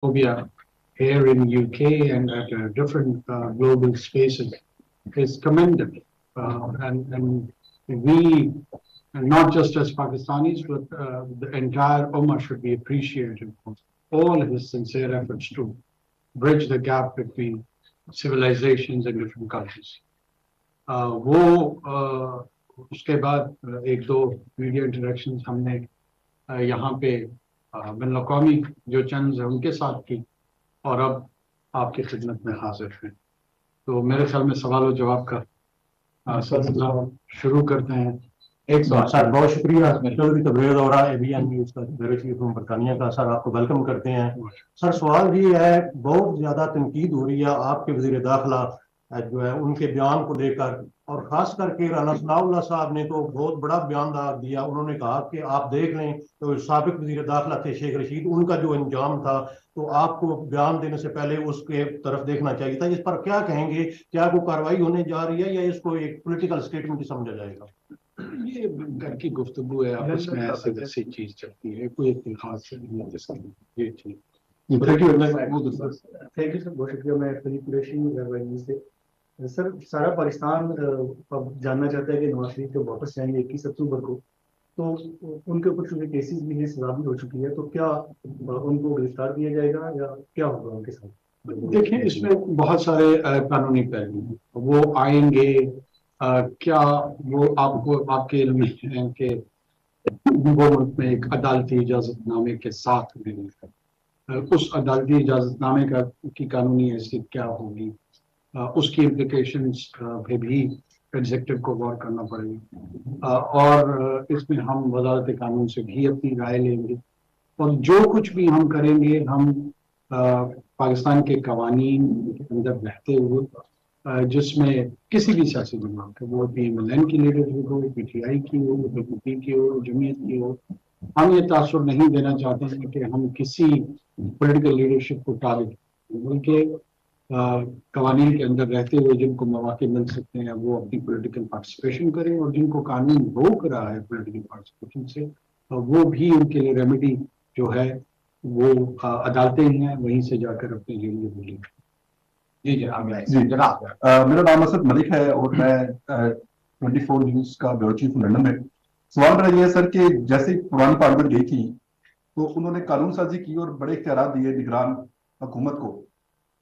Phobia here in UK and at different global spaces is commendable. And we, not just as Pakistanis, but the entire Ummah should be appreciated for all his sincere efforts to bridge the gap between civilizations and different cultures. वो उसके बाद एक दो media interactions हमने यहाँ पे बिन अवी जो चंद है उनके साथ की और अब आपकी खिदमत में हाजिर हैं। तो मेरे ख्याल में सवाल और जवाब का सिलसिला शुरू करते हैं। एक सवाल सर, बहुत शुक्रिया। चौधरी तबरेज़ और ABN न्यूज़ का ब्यूरो चीफ बरतानिया का सर आपको वेलकम करते हैं। सर सवाल ये है, बहुत ज़्यादा तनकीद हो रही है आपके वज़ीर दाखिला जो है उनके बयान को लेकर, और खास करके राना सनाउल्लाह साहब ने तो बहुत बड़ा बयान दिया। उन्होंने कहा कि आप देख लें तो साबिक वज़ीर दाखिला थे शेख रशीद, उनका जो अंजाम था तो आपको बयान देने से पहले उसके तरफ देखना चाहिए था। इस पर क्या कहेंगे? क्या कोई कार्रवाई होने जा रही है या इसको एक पॉलिटिकल स्टेटमेंट ही समझा जाएगा? ये घर की गुफ्तगू है, आपस में ऐसे वैसी चीज चलती है, कोई इतनी खास नहीं है जिसकी ये चीज। थैंक यू सर, बहुत शुक्रिया। मैं फरीद कुरैशी से। सर सारा पाकिस्तान अब जानना चाहता है कि नवाज शरीफ जो वापस जाएंगे 21 अक्टूबर को, तो उनके ऊपर चूंकि केसेस भी हैं, सजा भी हो चुकी है, तो क्या उनको गिरफ्तार किया जाएगा या क्या होगा उनके साथ? देखिए, इसमें बहुत सारे कानूनी पहलू हैं, वो आएंगे। क्या वो आपको आपके इल्म में है कि वो मुल्क में एक अदालती इजाजतनामे के साथ मिलेगा, उस अदालती इजाजतनामे की कानूनी हैसियत क्या होगी, उसकी इम्प्लिकेशंस पे भी एग्जीक्यूटिव को गौर करना पड़ेगा। और इसमें हम वजारत कानून से भी अपनी राय लेंगे, और जो कुछ भी हम करेंगे हम पाकिस्तान के कवानीन के अंदर रहते हुए, जिसमें किसी भी सियासी जमात के, वो PMLN की लीडरशिप हो, PTI की हो, PPP की हो, जमीयत की हो, हम ये तासुर नहीं देना चाहते हैं कि हम किसी पॉलिटिकल लीडरशिप को टारगेट, बल्कि कवानीन के अंदर रहते हुए जिनको मौके मिल सकते हैं वो अपनी पॉलिटिकल पार्टिसिपेशन करें, और जिनको कानून रोक रहा है पॉलिटिकल पार्टिसिपेशन से, वो भी उनके लिए रेमेडी जो है वो अदालतें हैं, वहीं से जाकर अपने जेल में बोलेंगे। जी जनाब, मेरा नाम असद मलिक है और मैं 24 न्यूज़ का ब्यूरो चीफ लंदन में। सवाल मेरा ये है सर कि जैसे पुरानी पार्लियामेंट गई थी तो उन्होंने कानून साजी की और बड़े इख्तियार दिए निगरान हुकूमत को।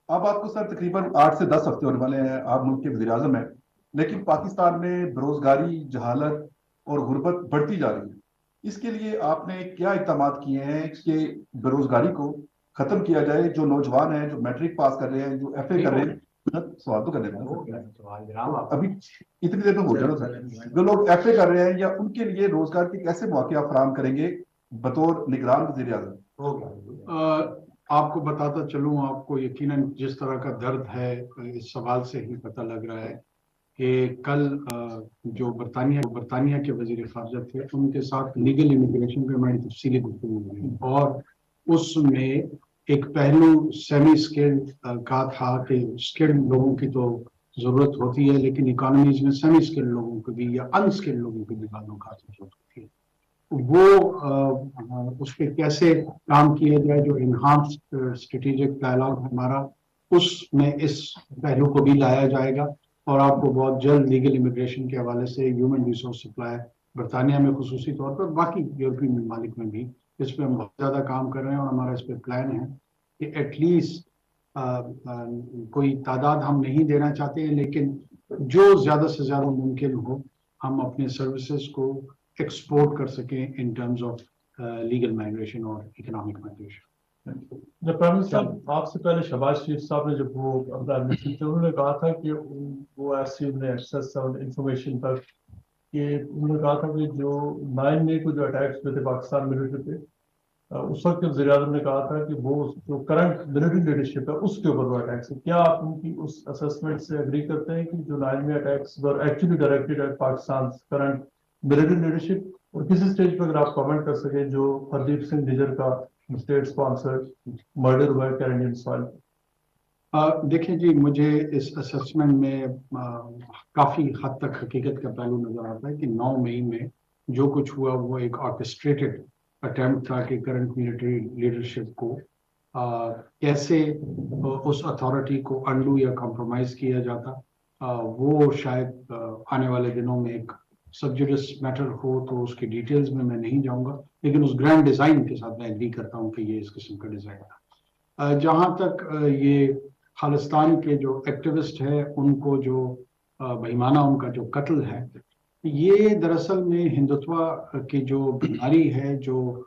अब आपको सर तकरीबन 8 से 10 हफ्ते होने वाले हैं, आप मुल्क के वज़ीर आज़म हैं, लेकिन पाकिस्तान में बेरोजगारी, जहालत और गुर्बत बढ़ती जा रही है। इसके लिए आपने क्या इक़दाम किए हैं कि बेरोजगारी को खत्म किया जाए? जो नौजवान हैं, जो मैट्रिक पास कर रहे हैं, जो FA कर रहे हैं, सवाल तो कर देना अभी इतनी देर में हो जाना सर, जो लोग FA कर रहे हैं या उनके लिए रोजगार के कैसे मौके फराहम करेंगे बतौर निगरान वज़ीर आज़म? आपको बताता चलूं, आपको यकीनन जिस तरह का दर्द है इस सवाल से ही पता लग रहा है कि कल जो बरतानिया के वज़ीर ख़ारजा थे उनके साथ लीगल इमिग्रेशन पे हमारी तफसीली गुफ्तगू हुई, और उसमें एक पहलू सेमी स्किल्ड का था कि स्किल्ड लोगों की तो ज़रूरत होती है, लेकिन इकोनॉमीज में सेमी स्किल्ड लोगों को भी या अनस्किल्ड लोगों की भी खास जरूरत होती है। वो उस पर कैसे काम किया जाए, जो इन्हांस्ड स्ट्रेटेजिक डायलॉग हमारा, उसमें इस पहलू को भी लाया जाएगा, और आपको बहुत जल्द लीगल इमिग्रेशन के हवाले से ह्यूमन रिसोर्स सप्लाई बरतानिया में खुसूसी तौर पर, बाकी यूरोपीय ममालिक में भी इस पर हम बहुत ज़्यादा काम कर रहे हैं, और हमारा इस पर प्लान है कि एटलीस्ट कोई तादाद हम नहीं देना चाहते हैं, लेकिन जो ज़्यादा से ज़्यादा मुमकिन हो हम अपने सर्विसेज को एक्सपोर्ट कर सकें in terms of legal migration और इकोनॉमिक माइग्रेशन। जब प्राइम मिनिस्टर आपसे पहले शहबाज शरीफ साहब ने जब वो अपना एडमिशन थे, उन्होंने कहा था कि वो ऐसी उन्हें एक्सेस इंफॉर्मेशन तक कि उन्होंने कहा था कि जो 9 मई को जो अटैक्स हुए थे पाकिस्तान मिलिट्री पे, उस वक्त वज़ीर आज़म ने कहा था कि वो जो करंट मिलिट्री लीडरशिप है उसके ऊपर वो अटैक्स है। क्या आप उनकी उस असेसमेंट से एग्री करते हैं कि जो 9 May attacks were actually directed at Pakistan current military leadership? और किसी स्टेज पर अगर आप कमेंट कर सकें जो हरदीप सिंह निजर का स्टेट स्पॉन्सर्ड मर्डर हुआ है कैनेडियन सॉइल? देखिए जी, मुझे इस असेसमेंट में काफ़ी हद तक हकीकत का पहलू नज़र आता है कि 9 मई में जो कुछ हुआ वो एक ऑर्केस्ट्रेटेड अटेम्प्ट था कि करंट मिलिट्री लीडरशिप को कैसे उस अथॉरिटी को अंडू या कॉम्प्रोमाइज किया जाता, वो शायद आने वाले दिनों में एक सबजुडिस मैटर हो, तो उसकी डिटेल्स में मैं नहीं जाऊंगा, लेकिन उस ग्रैंड डिजाइन के साथ मैं एग्री करता हूं कि ये इस किस्म का डिजाइन था। जहां तक ये खालिस्तान के जो एक्टिविस्ट है उनको जो बेईमाना उनका जो कत्ल है, ये दरअसल में हिंदुत्व की जो बीमारी है, जो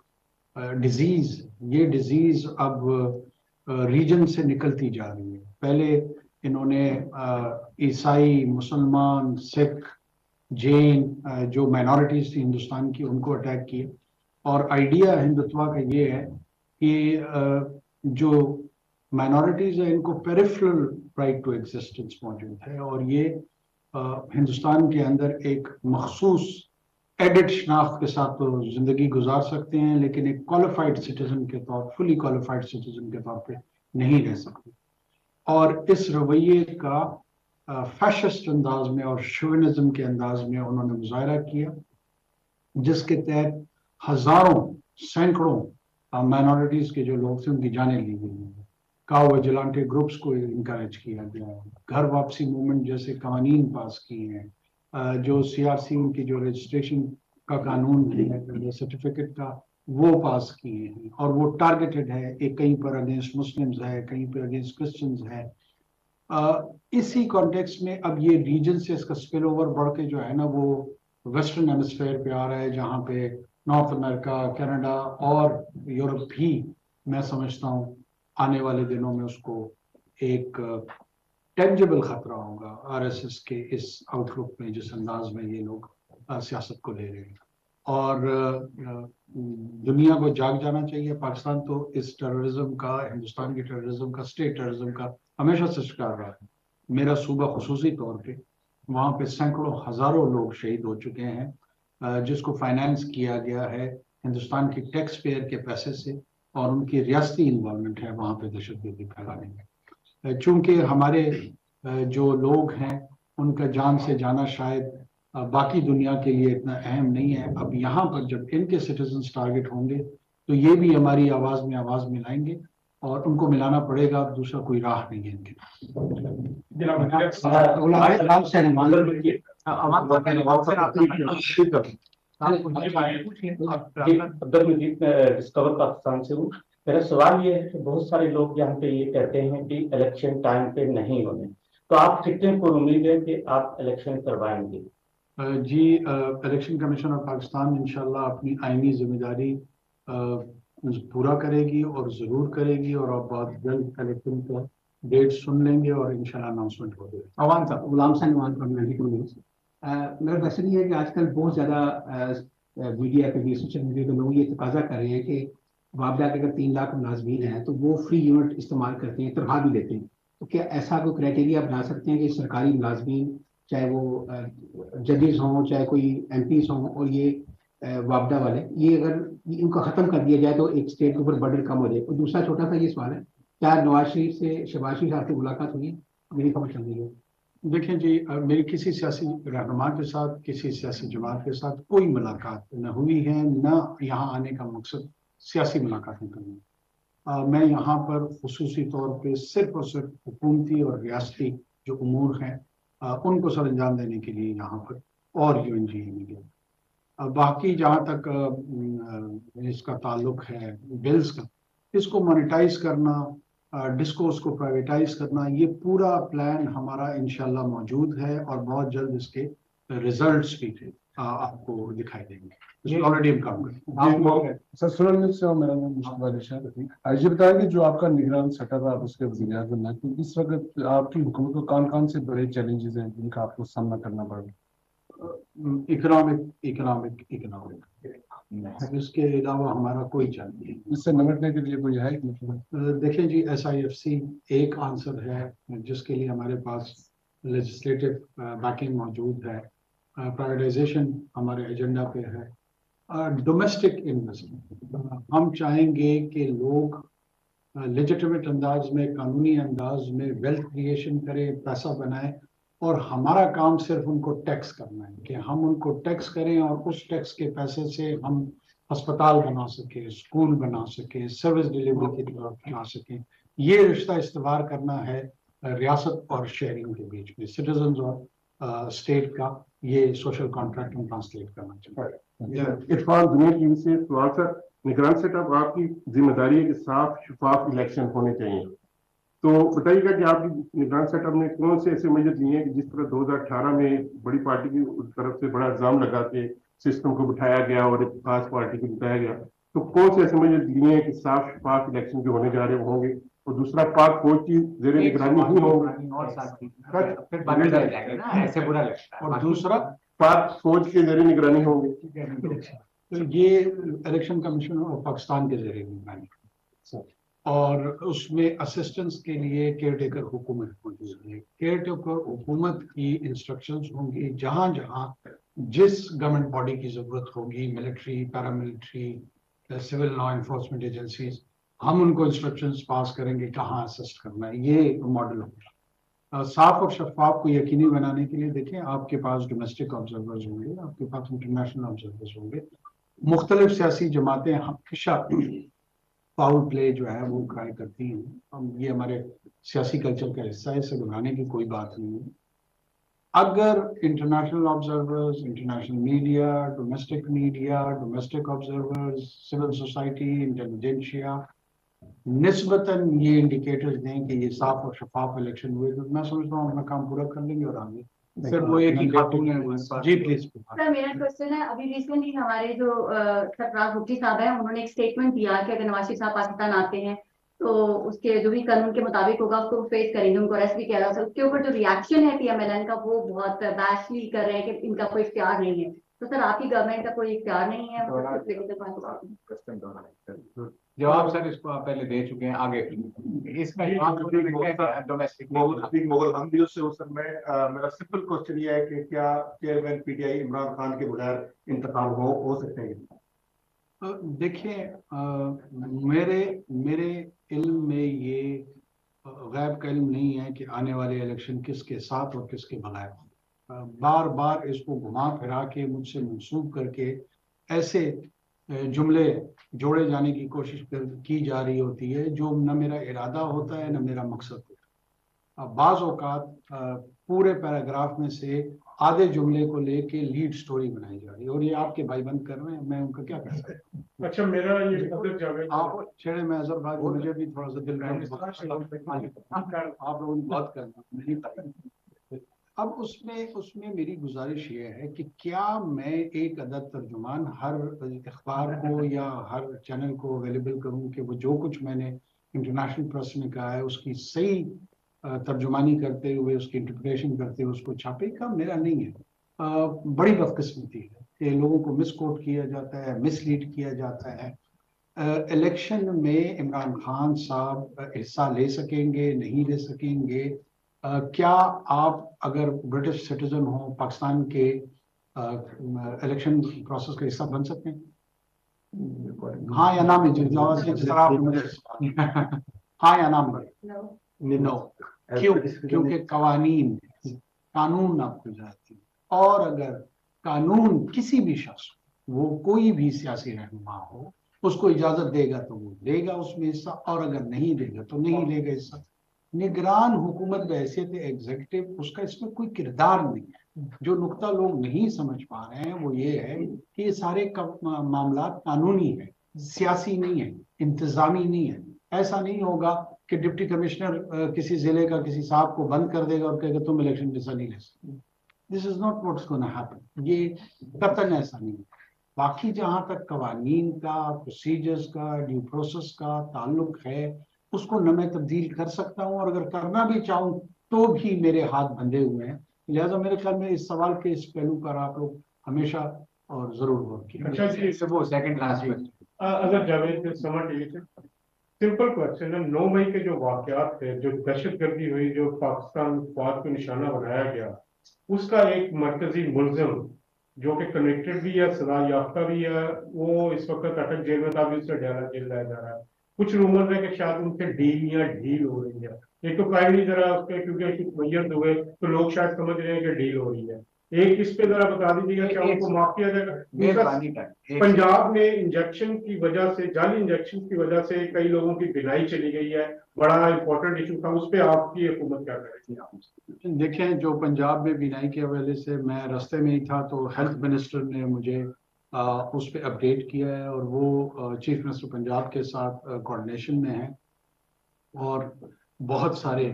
डिजीज, ये डिजीज अब रीजन से निकलती जा रही है। पहले इन्होंने ईसाई, मुसलमान, सिख, जैन जो माइनॉरिटीज थी हिंदुस्तान की, उनको अटैक किए। और आइडिया हिंदुत्व का ये है कि जो माइनॉरिटीज है इनको पेरिफेरल राइट टू एग्जिस्टेंस मौजूद है, और ये हिंदुस्तान के अंदर एक मखसूस एडिट शनाख्त के साथ तो जिंदगी गुजार सकते हैं, लेकिन एक क्वालिफाइड सिटीजन के तौर, फुली क्वालिफाइड सिटीजन के तौर पे नहीं रह सकते। और इस रवैये का फैशिस्ट अंदाज में और शोविनिज्म के अंदाज में उन्होंने मुजाहरा किया, जिसके तहत हजारों, सैकड़ों माइनॉरिटीज के जो लोग थे उनकी जानें ली गई। काव विजिलेंटे ग्रुप्स को इनकरेज किया गया, घर वापसी मूवमेंट जैसे कानून पास किए हैं, जो सीआरसी की जो रजिस्ट्रेशन का कानून है, सर्टिफिकेट का, वो पास किए हैं, और वो टारगेटेड है, एक कहीं पर अगेंस्ट मुस्लिम्स है, कहीं पर अगेंस्ट क्रिश्चियंस है। इसी कॉन्टेक्स्ट में अब ये रीजन से इसका स्पिल ओवर बढ़ के जो है ना, वो वेस्टर्न हेमिस्फीयर पे आ रहा है, जहाँ पे नॉर्थ अमेरिका, कनाडा और यूरोप भी, मैं समझता हूँ आने वाले दिनों में उसको एक टेंजिबल खतरा होगा आरएसएस के इस आउटलुक में, जिस अंदाज में ये लोग सियासत को ले रहे हैं। और दुनिया को जाग जाना चाहिए। पाकिस्तान तो इस टेररिज्म का, हिंदुस्तान की टेररिज्म का, स्टेट टेररिज्म का हमेशा से शिकार रहा है। मेरा सूबा खुसूसी तौर पे, वहाँ पे सैकड़ों हजारों लोग शहीद हो चुके हैं, जिसको फाइनेंस किया गया है हिंदुस्तान की टैक्स पेयर के पैसे से, और उनकी रियासती इन्वॉल्वमेंट है वहाँ पे दहशतगर्दी फैलाने में। चूंकि हमारे जो लोग हैं उनका जान से जाना शायद बाकी दुनिया के लिए इतना अहम नहीं है, अब यहाँ पर जब इनके सिटीजन्स टारगेट होंगे तो ये भी हमारी आवाज़ में आवाज़ मिलाएंगे, और उनको मिलाना पड़ेगा, दूसरा कोई राह नहीं है इनके। डिस्कवर पाकिस्तान से हूँ। मेरा सवाल ये है कि बहुत सारे लोग यहाँ पे ये कहते हैं कि इलेक्शन टाइम पे नहीं होने, तो आप कितने को उम्मीद है कि आप इलेक्शन करवाएंगे? जी, इलेक्शन कमीशन ऑफ पाकिस्तान इंशाल्लाह अपनी आईनी जिम्मेदारी पूरा करेगी और ज़रूर करेगी, और आप बहुत जल्द इलेक्शन का डेट सुन लेंगे और इंशाल्लाह अनाउंसमेंट हो जाएगी। अवान साहब, गुलाम साहब मेरा क्वेश्चन ये है कि आजकल बहुत ज़्यादा मीडिया पे, सोशल मीडिया पे लोग ये तकाजा कर रहे हैं कि वापडा के अगर 3 लाख मुलाजमीन हैं तो वो फ्री यूनिट इस्तेमाल करते हैं, तनख्वाह भी देते हैं। तो क्या ऐसा कोई क्राइटेरिया बना सकते हैं कि सरकारी मुलाजमीन, चाहे वो जजेस हों, चाहे कोई एमपीज हों, और ये वापडा वाले, ये अगर इनको ख़त्म कर दिया जाए तो एक स्टेट के ऊपर बर्डन कम हो जाए? और दूसरा छोटा सा ये सवाल है, क्या नवाज शरीफ से शहबाज शरीफ साहब की मुलाकात हुई? मेरी खबर चल रही है। देखें जी, मेरी किसी सियासी रहनुमा के साथ, किसी सियासी जमात के साथ कोई मुलाकात न हुई है, न यहाँ आने का मकसद सियासी मुलाकातें करना। मैं यहाँ पर खुसूसी तौर पे सिर्फ और सिर्फ हुकूमती और रियासती जो उमूर हैं उनको सर अंजाम देने के लिए यहाँ पर, और UNGA में गया। बाकी जहाँ तक इसका ताल्लुक है बिल्स का, इसको मोनेटाइज करना, डिस्कोर्स को प्राइवेटाइज करना, ये पूरा प्लान हमारा इंशाल्लाह मौजूद है, और बहुत जल्द इसके रिजल्ट्स भी आपको दिखाई देंगे। ऑलरेडी हम काम कर रहे हैं। सर सुरंग से मेरा नाम मुश्ताक बताया कि जो आपका निगरान सेटअप है आप उसके वज़ीर आज़म बनना है, तो इस वक्त आपकी हुकूमत को कौन से बड़े चैलेंजेस हैं जिनका आपको सामना करना पड़ेगा? इकोनॉमिक इसके अलावा हमारा कोई चैलेंज नहीं। इससे निपटने के लिए कोई है? देखें जी, SIFC एक आंसर है जिसके लिए हमारे पास लेजिस्लेटिव बैकिंग मौजूद है। प्राइवेटाइजेशन हमारे एजेंडा पे है। डोमेस्टिक इन्वेस्टमेंट, हम चाहेंगे कि लोग लेजिटिमेट अंदाज में, कानूनी अंदाज में वेल्थ क्रिएशन करें, पैसा बनाएं, और हमारा काम सिर्फ उनको टैक्स करना है कि हम उनको टैक्स करें, और उस टैक्स के पैसे से हम अस्पताल बना सके, स्कूल बना सके, सर्विस डिलीवरी की तरफ ला सके। ये रिश्ता इस्तेमाल करना है रियासत और शहरियों के बीच में, सिटीजन्स और स्टेट का ये सोशल कॉन्ट्रैक्ट हम ट्रांसलेट करना चाहिए। इरफान दुनिया टीवी से सवाल सर, निगरान सेटअप आपकी जिम्मेदारी है कि साफ शफाफ इलेक्शन होने चाहिए, तो बताइएगा कि आपकी निगरान सेटअप ने कौन से ऐसे मेजर लिए हैं कि जिस तरह 2018 में बड़ी पार्टी की तरफ से बड़ा इल्जाम लगा के सिस्टम को बिठाया गया और एक खास पार्टी को जिताया गया, तो कौन से ऐसे मेजर लिए हैं कि साफ शफाफ इलेक्शन जो होने जा रहे होंगे, और दूसरा पाक फौज की जेर निगरानी ही होगी, और दूसरा पाक फौज के जेर निगरानी होंगे। तो ये इलेक्शन कमीशन ऑफ पाकिस्तान के जरिए निगरानी, और उसमें असिस्टेंस के लिए केयर टेकर हुकूमत मौजूद है। केयर टेकर हुकूमत की इंस्ट्रक्शंस होंगी जहां जहां जिस गवर्नमेंट बॉडी की जरूरत होगी, military, paramilitary, civil law enforcement agencies, हम उनको इंस्ट्रक्शंस पास करेंगे कहाँ असिस्ट करना है। ये मॉडल होगा। साफ और शफाफ को यकीनी बनाने के लिए देखें, आपके पास डोमेस्टिक ऑब्जर्वर्स होंगे, आपके पास इंटरनेशनल ऑब्जर्वर्स होंगे। मुख्तलिफ सियासी जमातें हमेशा फाउल प्ले जो है वो ट्राई करती हैं, ये हमारे सियासी कल्चर का हिस्सा है, इससे घबराने की कोई बात नहीं है। अगर international observers, international media, domestic observers, civil society, intelligentsia निस्बतन ये इंडिकेटर्स दें कि ये साफ और शफाफ इलेक्शन हुए, तो मैं समझता हूँ अपना काम पूरा कर लेंगे और आगे। सर वो एक ही खातून है जी प्लीज। सर मेरा क्वेश्चन है, अभी रिसेंटली हमारे जो सरफराज भुट्टी साहब हैं उन्होंने एक स्टेटमेंट दिया कि अगर नवाज शरीफ साहब पाकिस्तान आते हैं तो उसके जो भी कानून के मुताबिक होगा उसको फेस करेंगे, उनको अरेस्ट भी किया जा सकता है। उसके ऊपर जो रिएक्शन है PMLN का वो बहुत बैशली कर रहे हैं कि इनका कोई इख्तियार नहीं है। तो सर आपकी गवर्नमेंट का कोई इख्तियार नहीं है? जवाब सर इसको आप पहले दे चुके हैं, आगे इसका डोमेस्टिक मोगल हम भी उससे सर मेरा सिंपल क्वेश्चन ये है कि क्या चेयरमैन PTI इमरान खान के बगैर इंतखाब हो सकते हैं? देखिए, मेरे इल्म में ये गैब का इल्म नहीं है कि आने वाले इलेक्शन किसके साथ और किसके बगैर। बार बार इसको घुमा फिरा के मुझसे मंसूब करके ऐसे जुमले जोड़े जाने की कोशिश की जा रही होती है जो न मेरा इरादा होता है न मेरा मकसद होता है। बाज़ औक़ात पूरे पैराग्राफ में से आधे जुमले को लेके लीड स्टोरी बनाई जा रही है, और ये आपके भाई बंद कर रहे हैं, मैं उनका क्या कर सकता हूँ। अच्छा, मेरा ये आप छेड़े में अजहर भाई, मुझे भी थोड़ा सा दिल में आप लोगों ने बात करना नहीं पाई। अब उसमें मेरी गुजारिश ये है कि क्या मैं एक अदद तर्जुमान हर अखबार को या हर चैनल को अवेलेबल करूं कि वो जो कुछ मैंने इंटरनेशनल प्रेस में कहा है उसकी सही तर्जुमानी करते हुए, उसकी इंटरप्रिटेशन करते हुए उसको छापे? का मेरा नहीं है। बड़ी बदकिस्मती है कि लोगों को मिसकोट किया जाता है, मिसलीड किया जाता है। इलेक्शन में इमरान खान साहब हिस्सा ले सकेंगे, नहीं ले सकेंगे? क्या आप अगर ब्रिटिश सिटीजन हो पाकिस्तान के इलेक्शन प्रोसेस का हिस्सा बन सकते हैं? हाँ या ना में हाँ या ना नो। क्यों? क्योंकि कानून आपको जाती है, और अगर कानून किसी भी शख्स, वो कोई भी सियासी रहनुमा हो, उसको इजाजत देगा तो वो लेगा उसमें हिस्सा, और अगर नहीं देगा तो नहीं लेगा हिस्सा। निगरान हुकूमत बहैसियत एग्जीक्यूटिव उसका इसमें कोई किरदार नहीं है। जो नुक्ता लोग नहीं समझ पा रहे हैं वो ये है कि ये सारे मामला कानूनी है, सियासी नहीं है, इंतजामी नहीं है। ऐसा नहीं होगा कि डिप्टी कमिश्नर किसी जिले का किसी साहब को बंद कर देगा और कहेगा तुम इलेक्शन हिस्सा नहीं ले सकते। This is not what's gonna happen. ये कतई ऐसा नहीं है। बाकी जहां तक कवानीन का, प्रोसीजर्स का, ड्यू प्रोसेस का ताल्लुक है, उसको न मैं तब्दील कर सकता हूँ, और अगर करना भी चाहूँ तो भी मेरे हाथ बंधे हुए हैं। लिहाजा मेरे ख्याल में इस सवाल के इस पहलू पर आप लोग हमेशा और जरूर गौर कीजिए। अच्छा जी, वो सेकंड लास्ट में अगर जावेद समझ लीजिए, सिंपल क्वेश्चन है। 9 मई के जो वाकयात थे, जो दहशतगर्दी हुई, जो पाकिस्तान फौज को निशाना बनाया गया, उसका एक मरकजी मुलजिम जो कि कनेक्टेड भी है, सजा याफ्ता भी है, वो इस वक्त अटक जेल में था, भी उससे डेरा जेल लाया जा रहा है। कुछ रूमर है कि शायद उनसे डील या ढील हो रही है। एक तो प्राइमरी जरा उसके क्योंकि कुछ मैयत हुए तो लोग शायद समझ रहे हैं कि डील हो रही है। एक इस पे जरा बता दीजिएगा क्या उनको माफ किया जाएगा। दूसरा, पंजाब में इंजेक्शन की वजह से, जाली इंजेक्शन की वजह से कई लोगों की बिनाई चली गई है, बड़ा इंपॉर्टेंट इशू था, उस पर आपकी हुकूमत क्या करेगी? देखें, जो पंजाब में बिनाई के हवाले से मैं रास्ते में ही था तो हेल्थ मिनिस्टर ने मुझे उस पर अपडेट किया है और वो चीफ मिनिस्टर पंजाब के साथ कोऑर्डिनेशन में है और बहुत सारे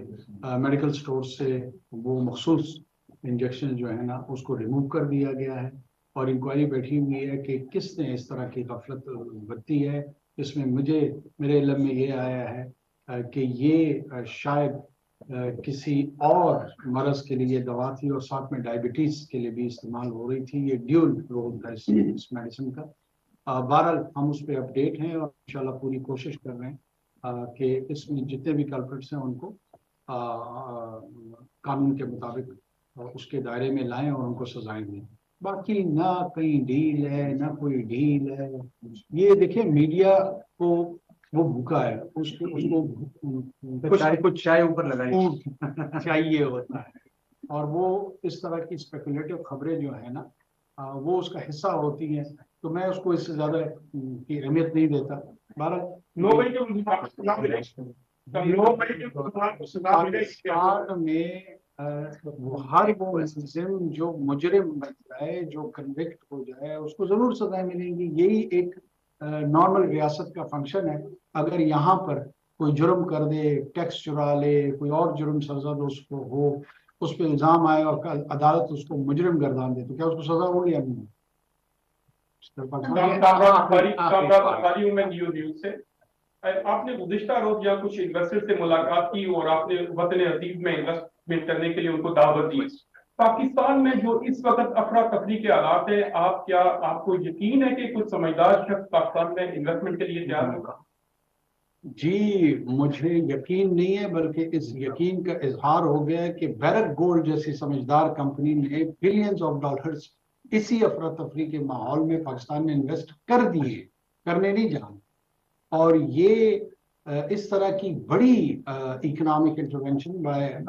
मेडिकल स्टोर से वो मखसूस इंजेक्शन जो है ना उसको रिमूव कर दिया गया है और इंक्वायरी बैठी हुई है कि किसने इस तरह की गफलत बरती है। इसमें मेरे इल्म में ये आया है कि ये शायद किसी और मरज के लिए दवा थी और साथ में डायबिटीज के लिए भी इस्तेमाल हो रही थी। ये ड्यूल रोल था इस मेडिसिन का। बहरहाल हम उस पर अपडेट हैं और इंशाल्लाह पूरी कोशिश कर रहे हैं कि इसमें जितने भी कल्प्रिट्स हैं उनको कानून के मुताबिक उसके दायरे में लाएं और उनको सजाएं दें। बाकी ना कहीं डील है ना कोई डील है। ये देखिए मीडिया को वो भूखा है, उसको कुछ चाय ऊपर लगाई चाहिए होता है और वो इस तरह की स्पेकुलेटिव खबरें जो है ना वो उसका हिस्सा होती हैं, तो मैं उसको इससे ज्यादा की अहमियत नहीं देता। पाकिस्तान में हर वो मुस्लिम जो मुजरिम बन जाए, जो कन्विक्ट हो जाए, उसको जरूर सजाएं मिलेंगी। यही एक नॉर्मल रियासत का फंक्शन है। अगर यहाँ पर कोई जुर्म कर दे, टैक्स चुरा ले, कोई और जुर्म सरजद उसको हो, उस पर इल्जाम आए और अदालत उसको मुजरिम गर्दान दे, तो क्या उसको सजा होगी या नहीं? आपने गुज़िश्ता रोज या कुछ इन्वेस्टर से मुलाकात की और आपने वतन अजीज में इन्वेस्टमेंट करने के लिए उनको दावत दी। पाकिस्तान में जो इस वक्त अफरा तफरी के हालात है, आपको यकीन है कि कुछ समझदार शख्स पाकिस्तान में इन्वेस्टमेंट के लिए तैयार होगा? जी, मुझे यकीन नहीं है, बल्कि इस यकीन का इजहार हो गया है कि बैरक गोल्ड जैसी समझदार कंपनी ने बिलियंस ऑफ डॉलर्स इसी अफरा तफरी के माहौल में पाकिस्तान में इन्वेस्ट कर दिए, करने नहीं जाना। और ये इस तरह की बड़ी economic intervention bye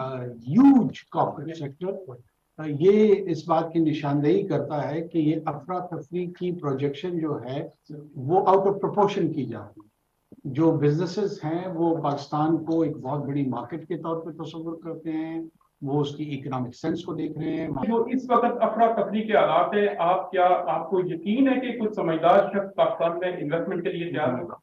huge corporate sector ये इस बात की निशानदेही करता है कि ये अफरा तफरी की प्रोजेक्शन जो है वो आउट ऑफ प्रोपोर्शन की जा रही है। जो बिजनेसेस हैं वो पाकिस्तान को एक बहुत बड़ी मार्केट के तौर पर तस्वुर करते हैं, वो उसकी इकोनॉमिक सेंस को देख रहे हैं। जो इस वक्त अफरा तफरी के हालात है, आपको यकीन है कि कुछ समझदार शख्स पाकिस्तान में इन्वेस्टमेंट के लिए तैयार होगा?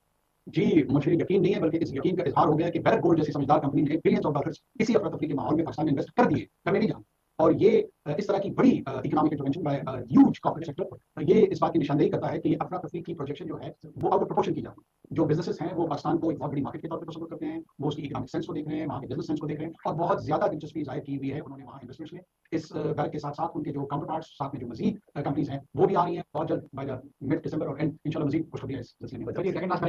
जी, मुझे यकीन नहीं है, बल्कि इस यकीन का इजहार हो गया कि बैरक गोल्ड जैसी समझदार कंपनी ने बिलियंस ऑफ डॉलर्स इसी अफरा तफरी के माहौल में पाकिस्तान में इन्वेस्ट कर दिए, करने नहीं जाना। और ये इस तरह की बड़ी economic intervention bye huge corporate sector ये इस बात की निशानदेही करता है कि ये अफरा तफरी की प्रोजेक्शन जो है वो आउट ऑफ प्रोपोर्शन की जाती है। जो बिजनेसेस हैं वो पाकिस्तान को एक बहुत बड़ी मार्केट के तौर पर तस्वुर करते हैं, वो उसकी इकोनॉमिक सेंस को देख रहे हैं, वहाँ के बिजनेस सेंस को देख रहे हैं और बहुत ज्यादा दिलचस्पी जाहिर की हुई है उन्होंने वहाँ इन्वेस्टमेंट्स में। इस घर के साथ साथ उनके जो काउंटर पार्ट्स, साथ में जो मजीद कंपनीज हैं वो भी आ रही हैं बहुत जल्द, बाय द मिड दिसंबर और एंड इंशाल्लाह मजीद खुशखबरी है इस सिलसिले में। चलिए सेकंड लास्ट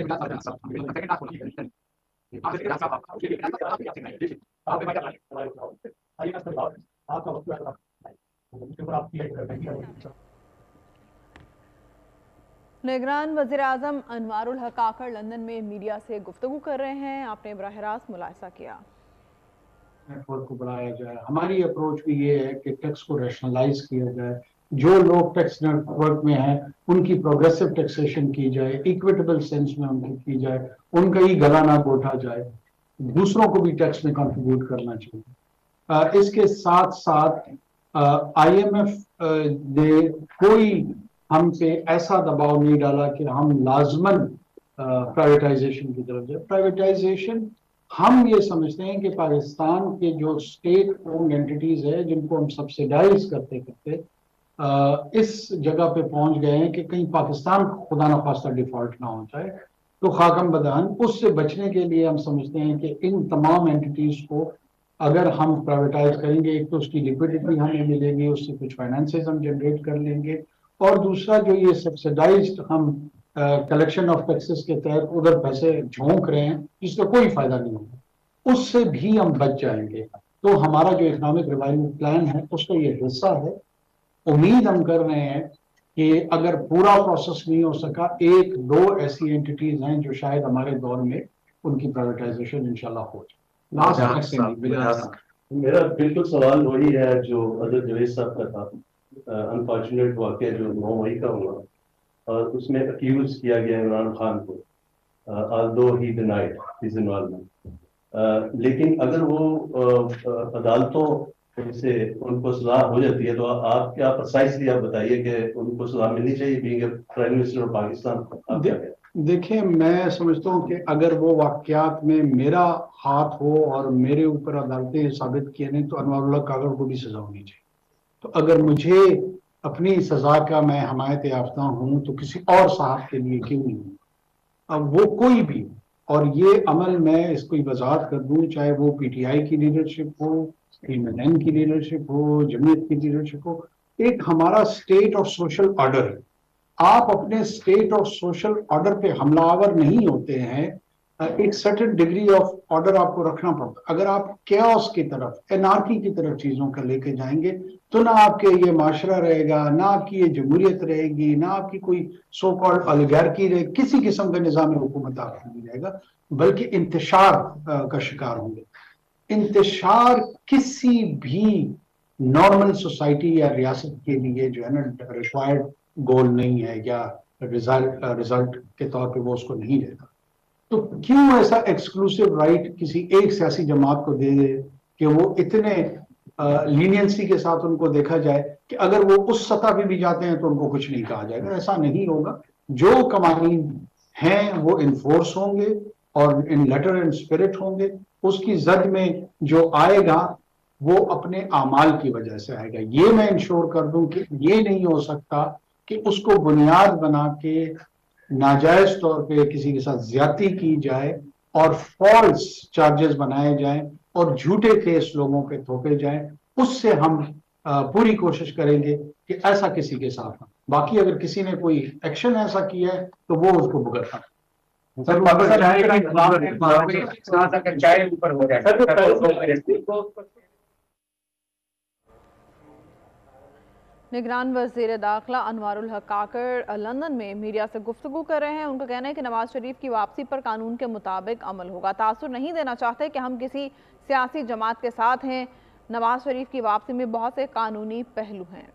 निगरान वज़ीर-ए-आज़म अनवारुल हक काकड़ लंदन में मीडिया से गुफ्तगू कर रहे हैं। आपने बराह रास्त मुलाहिज़ा किया। नेटवर्क को बढ़ाया जाए। हमारी अप्रोच भी ये है कि टैक्स को रैशनलाइज किया जाए। जो लोग टैक्स नेटवर्क में हैं उनकी प्रोग्रेसिव टैक्सेशन की जाए, इक्विटेबल सेंस में उनकी की जाए, उनका ही गला ना घोटा जाए, दूसरों को भी टैक्स में कंट्रीब्यूट करना चाहिए। इसके साथ साथ IMF ने कोई हम पे ऐसा दबाव नहीं डाला कि हम लाजमन प्राइवेटाइजेशन की तरफ जाए। प्राइवेटाइजेशन हम ये समझते हैं कि पाकिस्तान के जो स्टेट ओन्ड एंटिटीज है जिनको हम सब्सिडाइज करते करते इस जगह पे पहुंच गए हैं कि कहीं पाकिस्तान खुदा न खास्ता डिफॉल्ट ना हो जाए, तो खाकम बदहन उससे बचने के लिए हम समझते हैं कि इन तमाम एंटिटीज को अगर हम प्राइवेटाइज करेंगे, एक तो उसकी लिक्विडिटी हमें मिलेगी, उससे कुछ फाइनेंसेस हम जनरेट कर लेंगे, और दूसरा जो ये सब्सिडाइज्ड हम कलेक्शन ऑफ टैक्सेस के तहत उधर पैसे झोंक रहे हैं जिसका कोई फायदा नहीं होगा, उससे भी हम बच जाएंगे। तो हमारा जो इकोनॉमिक रिवाइवल प्लान है उसका ये हिस्सा है। उम्मीद हम कर रहे हैं कि अगर पूरा प्रोसेस नहीं हो सका, एक दो ऐसी एंटिटीज हैं जो शायद हमारे दौर में उनकी प्राइवेटाइजेशन इंशाल्लाह हो जाए। मेरा बिल्कुल सवाल वही है जो अदर जवेद साहब का था انفارچونیٹ واقعہ جو 9 مئی کا ہوا اور اس میں اکیوز کیا گیا عمران خان کو although he denied his involvement. لیکن اگر وہ عدالتوں سے ان کو سزا ہو جاتی ہے تو آپ کیا پرسائزلی آپ بتائیے کہ ان کو سزا ملنی چاہیے being a prime minister of Pakistan? دیکھیں میں سمجھتا ہوں کہ اگر وہ واقعات میں میرا ہاتھ ہو اور میرے اوپر عدالتیں ثابت کیے نہیں تو انوار اللہ کاکڑ کو بھی سزا ہونی چاہیے. تو اگر مجھے اپنی سزا کا میں حمایت یافتہ ہوں تو کسی اور صاحب کے لیے کیوں نہیں ہوں؟ اب وہ کوئی بھی ہو. اور یہ عمل میں اس کو وضاحت کر دوں چاہے وہ پی ٹی آئی کی لیڈرشپ ہو, MNN کی لیڈرشپ ہو, جمعیت کی لیڈرشپ ہو, ایک ہمارا اسٹیٹ آف سوشل آرڈر ہے. آپ اپنے اسٹیٹ آف سوشل آرڈر پہ حملہ آور نہیں ہوتے ہیں. ایک سرٹن ڈگری آف آرڈر آپ کو رکھنا پڑتا. اگر آپ کیوس کی طرف, انارکی کی طرف چیزوں کا لے کے جائیں گے تو نہ آپ کے یہ معاشرہ رہے گا, نہ آپ کی یہ جمہوریت رہے گی, نہ آپ کی کوئی سو کالڈ الیگارکی رہے, کسی قسم کا نظام حکومت آپ کو نہیں رہے گا, بلکہ انتشار کا شکار ہوں گے. انتشار کسی بھی نارمل سوسائٹی یا ریاست کے لیے جو ہے نا ریکوائرڈ گول نہیں ہے یا رزلٹ کے طور پہ وہ اس کو نہیں دیتا. تو کیوں ایسا ایکسکلوسیو رائٹ کسی ایک سیاسی جماعت کو دے دے کہ وہ اتنے لینینسی کے ساتھ ان کو دیکھا جائے کہ اگر وہ اس سطح پہ بھی جاتے ہیں تو ان کو کچھ نہیں کہا جائے گا. ایسا نہیں ہوگا. جو قوانین ہیں وہ انفورس ہوں گے اور ان لیٹر اینڈ اسپرٹ ہوں گے. اس کی زد میں جو آئے گا وہ اپنے اعمال کی وجہ سے آئے گا. یہ میں انشور کر دوں کہ یہ نہیں ہو سکتا کہ اس کو بنیاد بنا کے ناجائز طور پہ کسی کے ساتھ زیادتی کی جائے اور فالس چارجز بنائے جائیں اور جھوٹے کیس لوگوں پہ تھوپے جائیں. اس سے ہم پوری کوشش کریں گے کہ ایسا کسی کے ساتھ نہ. باقی اگر کسی نے کوئی ایکشن ایسا کیا ہے تو وہ اس کو بھگتنا. نگران وزیر داخلہ انوار الحق کاکڑ لندن میں میڈیا سے گفتگو کر رہے ہیں. ان کا کہنا ہے کہ نواز شریف کی واپسی پر قانون کے مطابق عمل ہوگا. تاثر نہیں دینا چاہتے کہ ہم کسی سیاسی جماعت کے ساتھ ہیں. نواز شریف کی واپسی میں بہت سے قانونی پہلو ہیں.